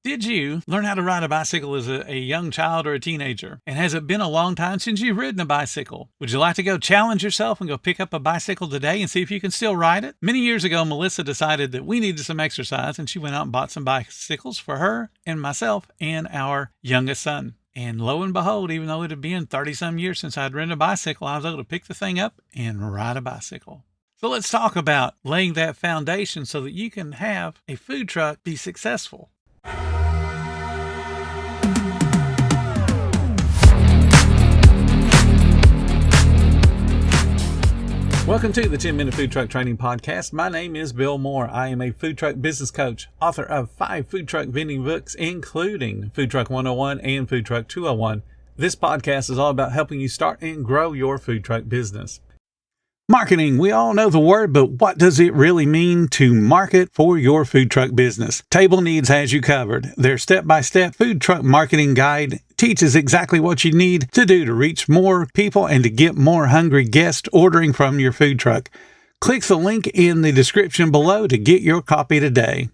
Did you learn how to ride a bicycle as a young child or a teenager? And has it been a long time since you've ridden a bicycle? Would you like to go challenge yourself and go pick up a bicycle today and see if you can still ride it? Many years ago, Melissa decided that we needed some exercise, and she went out and bought some bicycles for her and myself and our youngest son. And lo and behold, even though it had been 30-some years since I'd ridden a bicycle, I was able to pick the thing up and ride a bicycle. So let's talk about laying that foundation so that you can have a food truck be successful. Welcome to the 10-Minute Food Truck Training Podcast. My name is Bill Moore. I am a food truck business coach, author of 5 food truck vending books, including Food Truck 101 and Food Truck 201. This podcast is all about helping you start and grow your food truck business. Marketing. We all know the word, but what does it really mean to market for your food truck business? Table Needs has you covered. Their step-by-step food truck marketing guide teaches exactly what you need to do to reach more people and to get more hungry guests ordering from your food truck. Click the link in the description below to get your copy today.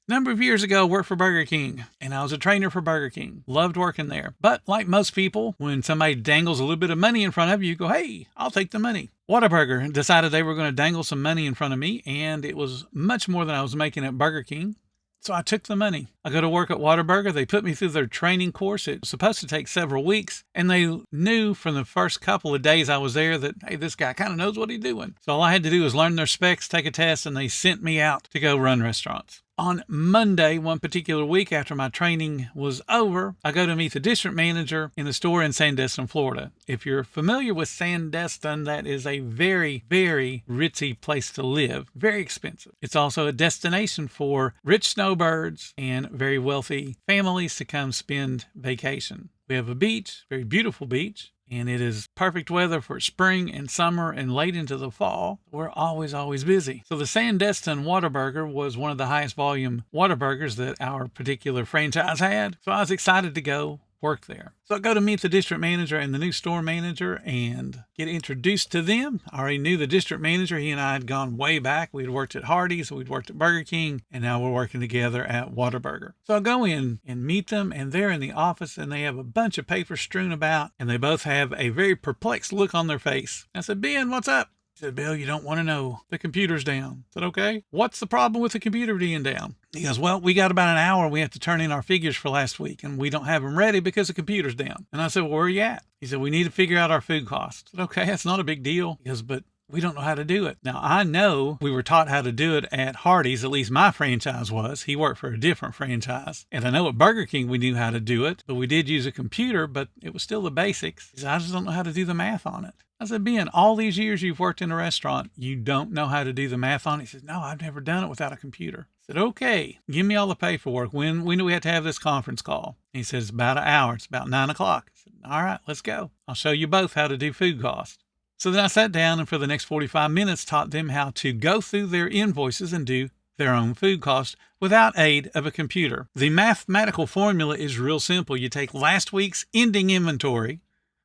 A number of years ago, I worked for Burger King, and I was a trainer for Burger King. Loved working there. But like most people, when somebody dangles a little bit of money in front of you, you go, hey, I'll take the money. Whataburger decided they were going to dangle some money in front of me, and it was much more than I was making at Burger King. So I took the money. I go to work at Whataburger. They put me through their training course. It was supposed to take several weeks, and they knew from the first couple of days I was there that, hey, this guy kind of knows what he's doing. So all I had to do was learn their specs, take a test, and they sent me out to go run restaurants. On Monday, one particular week after my training was over, I go to meet the district manager in the store in Sandestin, Florida. If you're familiar with Sandestin, that is a very, very ritzy place to live. Very expensive. It's also a destination for rich snowbirds and very wealthy families to come spend vacation. We have a beach, very beautiful beach. And it is perfect weather for spring and summer and late into the fall. We're always busy. So the Sandestin Whataburger was one of the highest volume Whataburgers that our particular franchise had. So I was excited to go work there. So I go to meet the district manager and the new store manager and get introduced to them. I already knew the district manager. He and I had gone way back. We had worked at Hardee's, we'd worked at Burger King, and now we're working together at Whataburger. So I go in and meet them, and they're in the office, and they have a bunch of papers strewn about, and they both have a very perplexed look on their face. I said, Ben, what's up? He said, Bill, you don't want to know. The computer's down. I said, okay. What's the problem with the computer being down? He goes, well, we got about an hour. We have to turn in our figures for last week, and we don't have them ready because the computer's down. And I said, well, where are you at? He said, we need to figure out our food costs. I said, okay, that's not a big deal. He goes, but we don't know how to do it. Now, I know we were taught how to do it at Hardee's, at least my franchise was. He worked for a different franchise. And I know at Burger King we knew how to do it, but we did use a computer, but it was still the basics. He said, I just don't know how to do the math on it. I said, Ben, all these years you've worked in a restaurant, you don't know how to do the math on it? He says, no, I've never done it without a computer. I said, okay, give me all the paperwork. When do we have to have this conference call? He says, about an hour. It's about 9 o'clock. I said, all right, let's go. I'll show you both how to do food cost. So then I sat down and for the next 45 minutes taught them how to go through their invoices and do their own food cost without aid of a computer. The mathematical formula is real simple. You take last week's ending inventory,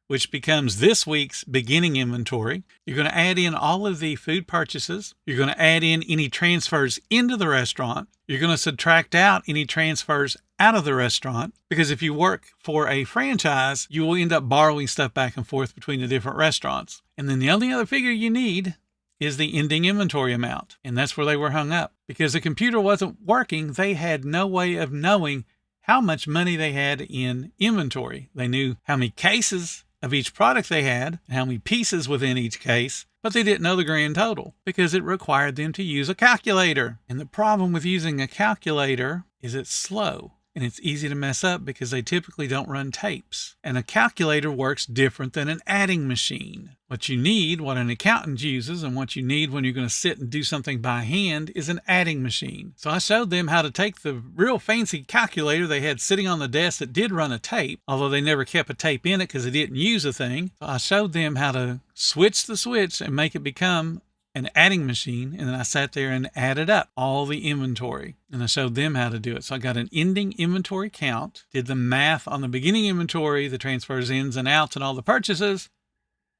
which becomes this week's beginning inventory. You're going to add in all of the food purchases. You're going to add in any transfers into the restaurant. You're going to subtract out any transfers out of the restaurant, because if you work for a franchise, you will end up borrowing stuff back and forth between the different restaurants. And then the only other figure you need is the ending inventory amount. And that's where they were hung up. Because the computer wasn't working, they had no way of knowing how much money they had in inventory. They knew how many cases of each product they had, and how many pieces within each case, but they didn't know the grand total because it required them to use a calculator. And the problem with using a calculator is it's slow. And it's easy to mess up because they typically don't run tapes. And a calculator works different than an adding machine. What you need, what an accountant uses, and what you need when you're going to sit and do something by hand is an adding machine. So I showed them how to take the real fancy calculator they had sitting on the desk that did run a tape, although they never kept a tape in it because they didn't use a thing. So I showed them how to switch the switch and make it become an adding machine, and then I sat there and added up all the inventory, and I showed them how to do it. So I got an ending inventory count, did the math on the beginning inventory, the transfers ins and outs and all the purchases,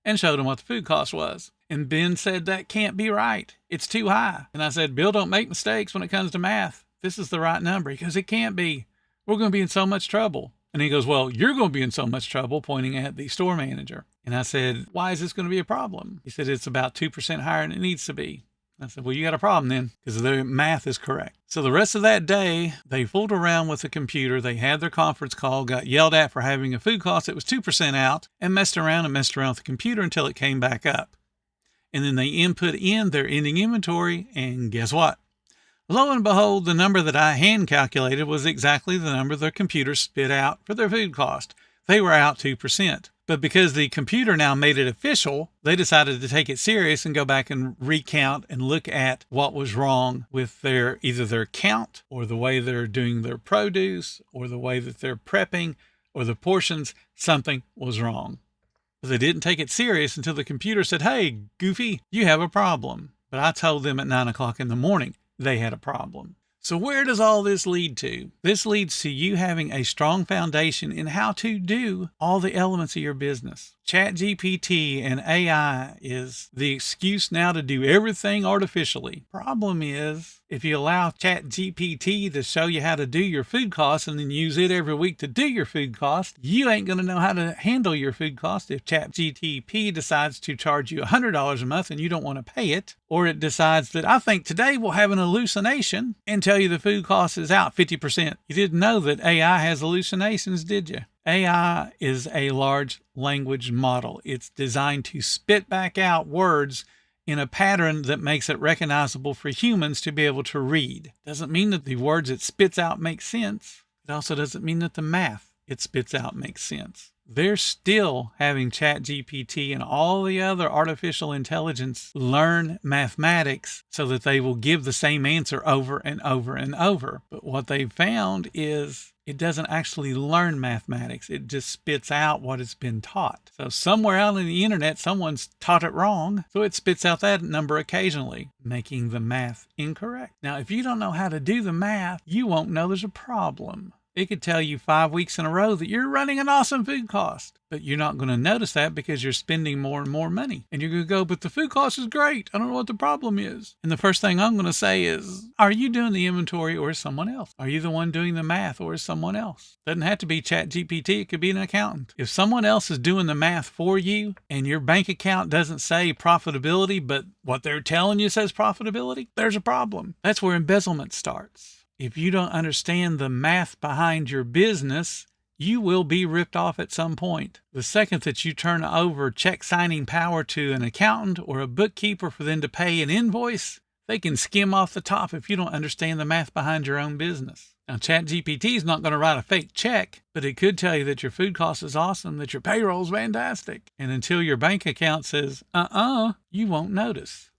and showed them what the food cost was. And Ben said, that can't be right. It's too high. And I said, Bill, don't make mistakes when it comes to math. This is the right number. He goes, it can't be. we're going to be in so much trouble. And he goes, well, you're going to be in so much trouble, pointing at the store manager. And I said, why is this going to be a problem? He said, it's about 2% higher than it needs to be. I said, well, you got a problem then, because the math is correct. So the rest of that day, they fooled around with the computer. They had their conference call, got yelled at for having a food cost that was 2% out, and messed around with the computer until it came back up. And then they input in their ending inventory, and guess what? Lo and behold, the number that I hand calculated was exactly the number the computer spit out for their food cost. They were out 2%. But because the computer now made it official, they decided to take it serious and go back and recount and look at what was wrong with either their count or the way they're doing their produce or the way that they're prepping or the portions. Something was wrong. But they didn't take it serious until the computer said, hey, Goofy, you have a problem. But I told them at 9 o'clock in the morning they had a problem. So where does all this lead to? This leads to you having a strong foundation in how to do all the elements of your business. ChatGPT and AI is the excuse now to do everything artificially. Problem is, if you allow ChatGPT to show you how to do your food costs and then use it every week to do your food costs, you ain't going to know how to handle your food costs if ChatGPT decides to charge you $100 a month and you don't want to pay it, or it decides that I think today we'll have an hallucination and tell you the food cost is out 50%. You didn't know that AI has hallucinations, did you? AI is a large language model. It's designed to spit back out words in a pattern that makes it recognizable for humans to be able to read. Doesn't mean that the words it spits out make sense. It also doesn't mean that the math it spits out makes sense. They're still having ChatGPT and all the other artificial intelligence learn mathematics so that they will give the same answer over and over and over. But what they've found is it doesn't actually learn mathematics. It just spits out what it's been taught. So somewhere out on the internet, someone's taught it wrong. So it spits out that number occasionally, making the math incorrect. Now, if you don't know how to do the math, you won't know there's a problem. It could tell you 5 weeks in a row that you're running an awesome food cost, but you're not going to notice that because you're spending more and more money. And you're going to go, but the food cost is great. I don't know what the problem is. And the first thing I'm going to say is, are you doing the inventory or is someone else? Are you the one doing the math or is someone else? Doesn't have to be ChatGPT. It could be an accountant. If someone else is doing the math for you and your bank account doesn't say profitability, but what they're telling you says profitability, there's a problem. That's where embezzlement starts. If you don't understand the math behind your business, you will be ripped off at some point. The second that you turn over check signing power to an accountant or a bookkeeper for them to pay an invoice, they can skim off the top if you don't understand the math behind your own business. Now, ChatGPT is not going to write a fake check, but it could tell you that your food cost is awesome, that your payroll is fantastic. And until your bank account says, you won't notice.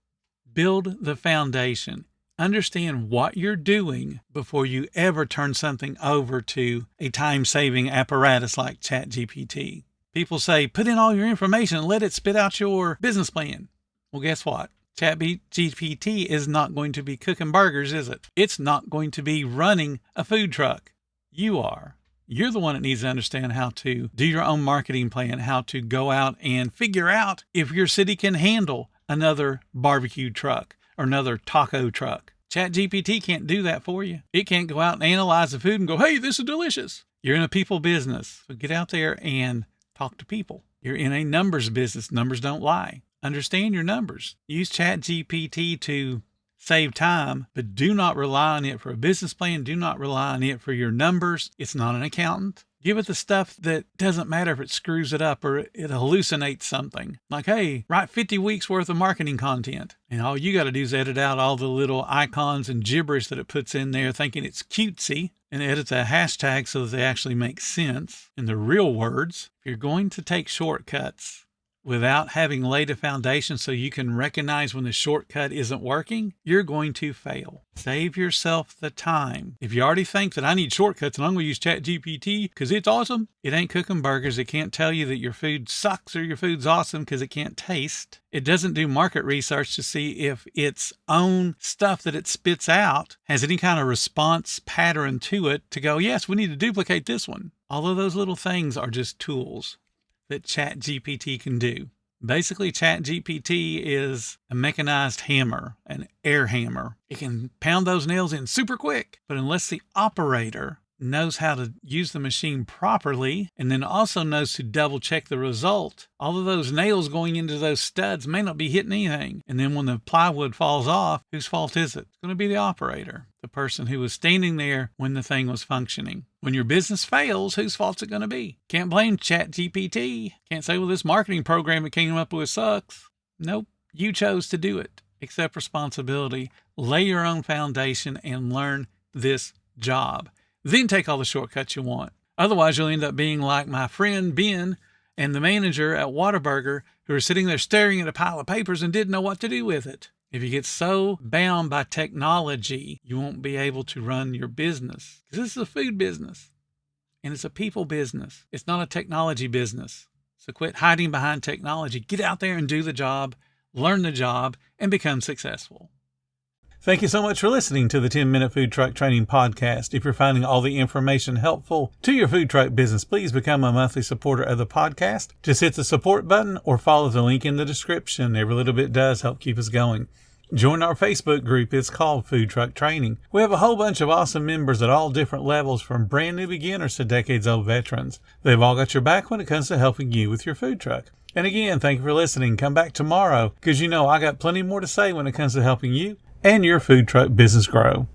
Build the foundation. Understand what you're doing before you ever turn something over to a time-saving apparatus like ChatGPT. People say, put in all your information and let it spit out your business plan. Well, guess what? ChatGPT is not going to be cooking burgers, is it? It's not going to be running a food truck. You are. You're the one that needs to understand how to do your own marketing plan, how to go out and figure out if your city can handle another barbecue truck or another taco truck. ChatGPT can't do that for you. It can't go out and analyze the food and go, hey, this is delicious. You're in a people business. So get out there and talk to people. You're in a numbers business. Numbers don't lie. Understand your numbers. Use ChatGPT to save time, but do not rely on it for a business plan. Do not rely on it for your numbers. It's not an accountant. Give it the stuff that doesn't matter if it screws it up or it hallucinates something. Like, hey, write 50 weeks worth of marketing content. And all you got to do is edit out all the little icons and gibberish that it puts in there thinking it's cutesy and edit the hashtag so that they actually make sense in the real words. If you're going to take shortcuts without having laid a foundation so you can recognize when the shortcut isn't working, you're going to fail. Save yourself the time. If you already think that I need shortcuts and I'm going to use ChatGPT because it's awesome, it ain't cooking burgers. It can't tell you that your food sucks or your food's awesome because it can't taste. It doesn't do market research to see if its own stuff that it spits out has any kind of response pattern to it to go, yes, we need to duplicate this one. All of those little things are just tools that ChatGPT can do. Basically, ChatGPT is a mechanized hammer, an air hammer. It can pound those nails in super quick, but unless the operator knows how to use the machine properly, and then also knows to double check the result, all of those nails going into those studs may not be hitting anything. And then when the plywood falls off, whose fault is it? It's going to be the operator, the person who was standing there when the thing was functioning. When your business fails, whose fault's it going to be? Can't blame ChatGPT. Can't say, well, this marketing program it came up with sucks. Nope. You chose to do it. Accept responsibility, lay your own foundation, and learn this job. Then take all the shortcuts you want. Otherwise, you'll end up being like my friend Ben and the manager at Whataburger, who are sitting there staring at a pile of papers and didn't know what to do with it. If you get so bound by technology, you won't be able to run your business. Because this is a food business, and it's a people business. It's not a technology business. So quit hiding behind technology. Get out there and do the job, learn the job, and become successful. Thank you so much for listening to the 10-Minute Food Truck Training Podcast. If you're finding all the information helpful to your food truck business, please become a monthly supporter of the podcast. Just hit the support button or follow the link in the description. Every little bit does help keep us going. Join our Facebook group. It's called Food Truck Training. We have a whole bunch of awesome members at all different levels, from brand new beginners to decades-old veterans. They've all got your back when it comes to helping you with your food truck. And again, thank you for listening. Come back tomorrow, because I got plenty more to say when it comes to helping you and your food truck business grow.